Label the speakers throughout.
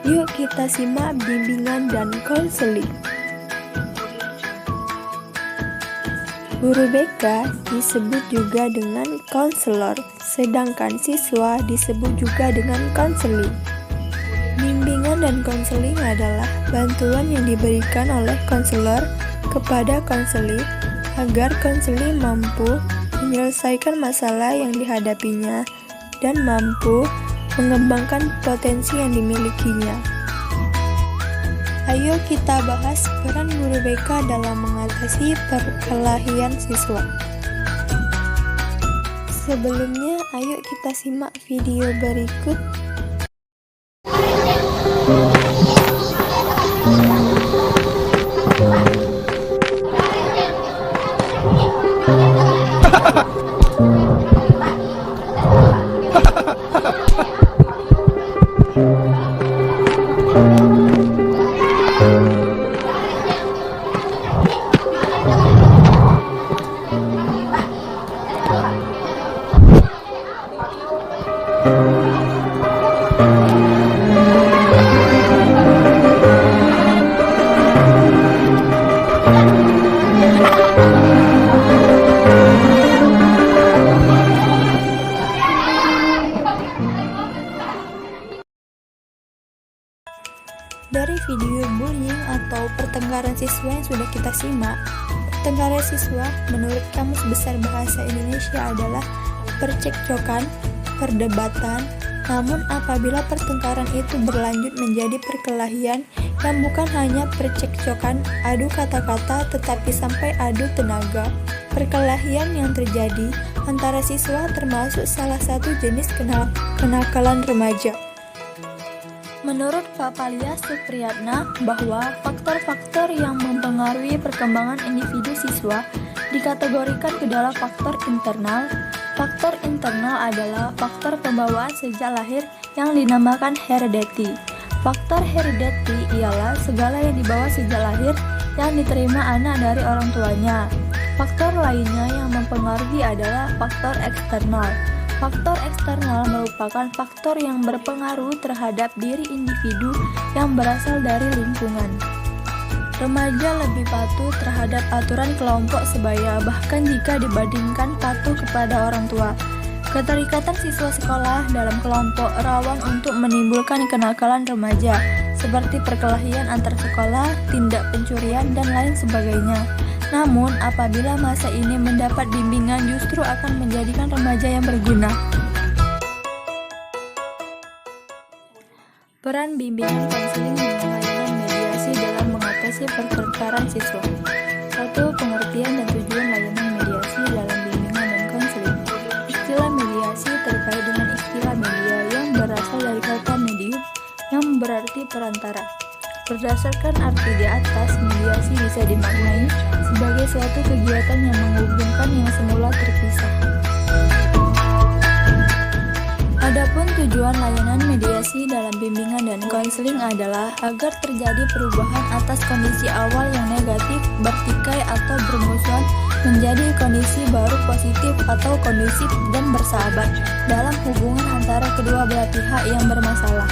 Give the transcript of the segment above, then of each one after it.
Speaker 1: Yuk kita simak bimbingan dan konseling. Guru BK disebut juga dengan konselor, sedangkan siswa disebut juga dengan konseling. Bimbingan dan konseling adalah bantuan yang diberikan oleh konselor kepada konseli agar konseli mampu menyelesaikan masalah yang dihadapinya dan mampu mengembangkan potensi yang dimilikinya. Ayo kita bahas peran guru BK dalam mengatasi perkelahian siswa. Sebelumnya, ayo kita simak video berikut. Dari video bullying atau pertengkaran siswa yang sudah kita simak, pertengkaran siswa menurut Kamus Besar Bahasa Indonesia adalah percekcokan, perdebatan, namun apabila pertengkaran itu berlanjut menjadi perkelahian yang bukan hanya percekcokan, adu kata-kata, tetapi sampai adu tenaga. Perkelahian yang terjadi antara siswa termasuk salah satu jenis kenakalan remaja. Menurut Pak Palia Supriyatna bahwa faktor-faktor yang mempengaruhi perkembangan individu siswa dikategorikan ke dalam faktor internal. Faktor internal adalah faktor pembawaan sejak lahir yang dinamakan heredity. Faktor heredity ialah segala yang dibawa sejak lahir yang diterima anak dari orang tuanya. Faktor lainnya yang mempengaruhi adalah faktor eksternal. Faktor eksternal merupakan faktor yang berpengaruh terhadap diri individu yang berasal dari lingkungan. Remaja lebih patuh terhadap aturan kelompok sebaya, bahkan jika dibandingkan patuh kepada orang tua. Keterikatan siswa sekolah dalam kelompok rawan untuk menimbulkan kenakalan remaja, seperti perkelahian antar sekolah, tindak pencurian, dan lain sebagainya. Namun, apabila masa ini mendapat bimbingan justru akan menjadikan remaja yang berguna. Peran bimbingan konseling dan layanan mediasi dalam mengatasi pertengkaran siswa. 1. Pengertian dan tujuan layanan mediasi dalam bimbingan dan konseling. Istilah mediasi terkait dengan istilah media yang berasal dari kata medium yang berarti perantara. Berdasarkan arti di atas, mediasi bisa dimaknai sebagai suatu kegiatan yang menghubungkan yang semula terpisah. Adapun tujuan layanan mediasi dalam bimbingan dan konseling adalah agar terjadi perubahan atas kondisi awal yang negatif, bertikai atau bermusuhan menjadi kondisi baru positif atau kondusif dan bersahabat dalam hubungan antara kedua belah pihak yang bermasalah.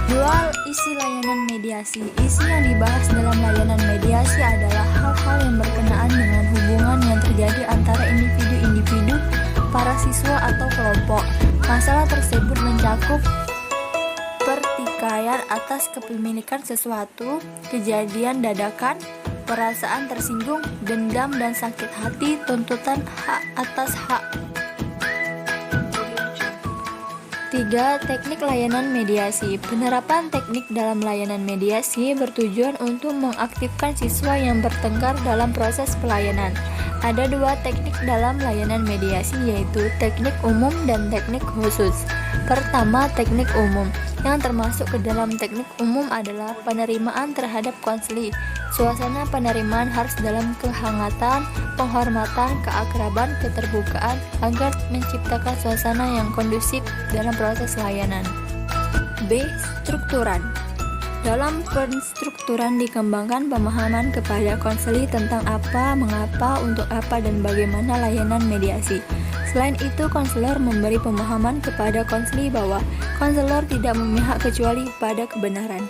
Speaker 1: 2. Isi layanan mediasi. Isi yang dibahas dalam layanan mediasi adalah hal-hal yang berkenaan dengan hubungan yang terjadi antara individu-individu, para siswa atau kelompok. Masalah tersebut mencakup pertikaian atas kepemilikan sesuatu, kejadian dadakan, perasaan tersinggung, dendam dan sakit hati, tuntutan hak atas hak. 3. Teknik layanan mediasi. Penerapan teknik dalam layanan mediasi bertujuan untuk mengaktifkan siswa yang bertengkar dalam proses pelayanan. Ada 2 teknik dalam layanan mediasi, yaitu teknik umum dan teknik khusus. Pertama, teknik umum. Yang termasuk ke dalam teknik umum adalah penerimaan terhadap konseli. Suasana penerimaan harus dalam kehangatan, penghormatan, keakraban, keterbukaan agar menciptakan suasana yang kondusif dalam proses layanan. B. Strukturan. Dalam penstrukturan dikembangkan pemahaman kepada konseli tentang apa, mengapa, untuk apa, dan bagaimana layanan mediasi. Selain itu, konselor memberi pemahaman kepada konseli bahwa konselor tidak memihak kecuali pada kebenaran.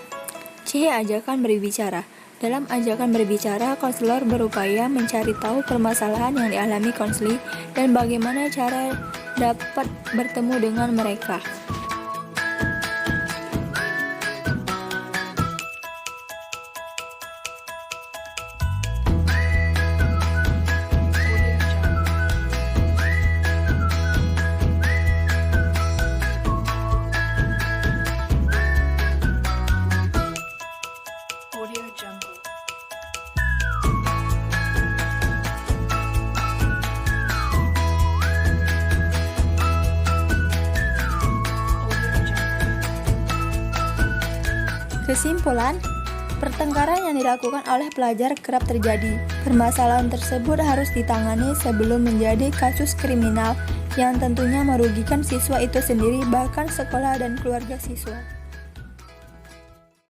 Speaker 1: C. Ajakan berbicara. Dalam ajakan berbicara, konselor berupaya mencari tahu permasalahan yang dialami konseli dan bagaimana cara dapat bertemu dengan mereka.
Speaker 2: Audio Jungle.
Speaker 1: Kesimpulan, pertengkaran yang dilakukan oleh pelajar kerap terjadi. Permasalahan tersebut harus ditangani sebelum menjadi kasus kriminal yang tentunya merugikan siswa itu sendiri, bahkan sekolah dan keluarga siswa.